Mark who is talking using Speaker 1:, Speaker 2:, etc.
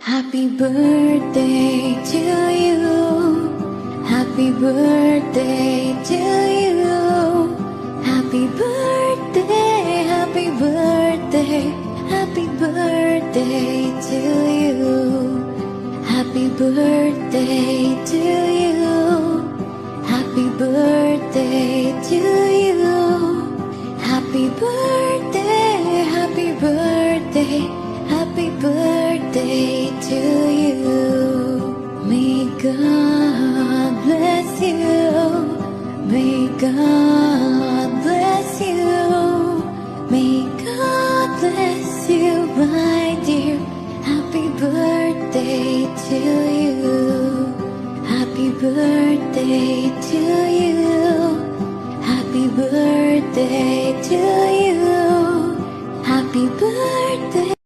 Speaker 1: Happy birthday to you. Happy birthday to you. Happy birthday, happy birthday, happy birthday to you. Happy birthday to you. Happy birthday to you. Happy birthday, happy birthday, happy birthday to you. May God bless you. May God bless you. May God bless you, my dear. Happy birthday to you. Happy birthday to you. Happy birthday to you. Happy birthday.